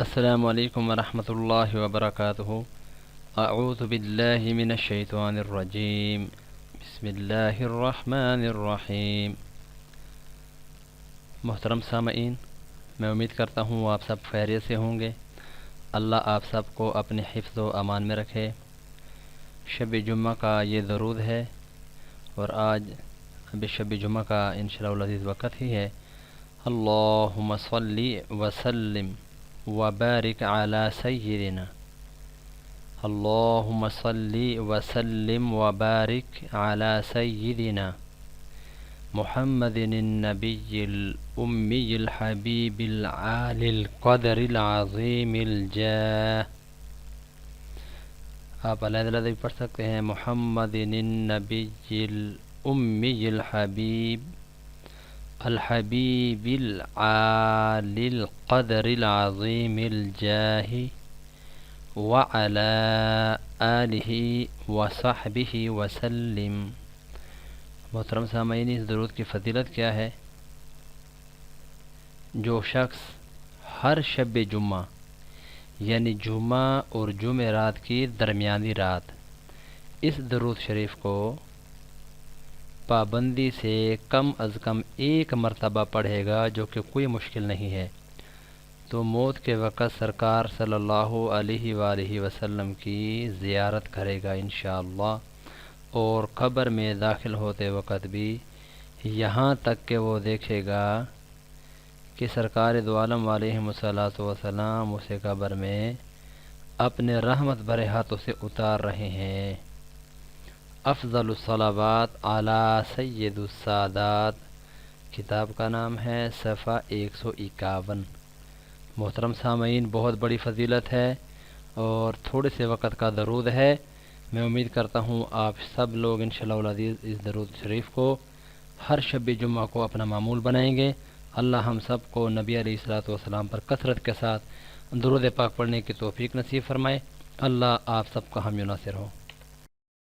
السلام علیکم ورحمۃ اللہ وبرکاتہ۔ اعوذ باللہ من الشیطان الرجیم، بسم اللہ الرحمن الرحیم۔ محترم سامعین، میں امید کرتا ہوں آپ سب خیریت سے ہوں گے۔ اللہ آپ سب کو اپنے حفظ و امان میں رکھے۔ شب جمعہ کا یہ درود ہے اور آج اب شب جمعہ کا انشاءاللہ العزیز وقت ہی ہے۔ اللہم صلی وسلم وبارک علی سیدنا، اللہم صلی وسلم وبارک علی سیدنا محمد النبی الامی الحبیب العالی القدر العظیم الجاہ۔ آپ علیہ بھی پڑھ سکتے ہیں، محمد النبی الامی الحبیب الحبیب العالی القدر العظیم الجاہ وعلی آلہ وصحبہ وسلم۔ محترم سامعین، اس درود کی فضیلت کیا ہے؟ جو شخص ہر شب جمعہ یعنی جمعہ اور جمعرات کی درمیانی رات اس درود شریف کو پابندی سے کم از کم ایک مرتبہ پڑھے گا، جو کہ کوئی مشکل نہیں ہے، تو موت کے وقت سرکار صلی اللہ علیہ وآلہ وسلم کی زیارت کرے گا انشاءاللہ، اور قبر میں داخل ہوتے وقت بھی یہاں تک کہ وہ دیکھے گا کہ سرکار دو عالم علیہ الصلوۃ والسلام اسے قبر میں اپنے رحمت بھرے ہاتھوں سے اتار رہے ہیں۔ افضل الصلوات علی سید السادات کتاب کا نام ہے، صفحہ 151۔ محترم سامعین، بہت بڑی فضیلت ہے اور تھوڑے سے وقت کا درود ہے۔ میں امید کرتا ہوں آپ سب لوگ انشاءاللہ العزیز اس درود شریف کو ہر شب جمعہ کو اپنا معمول بنائیں گے۔ اللہ ہم سب کو نبی علیہ الصلوۃ والسلام پر کثرت کے ساتھ درود پاک پڑھنے کی توفیق نصیب فرمائے۔ اللہ آپ سب کا حامی و ناصر ہو۔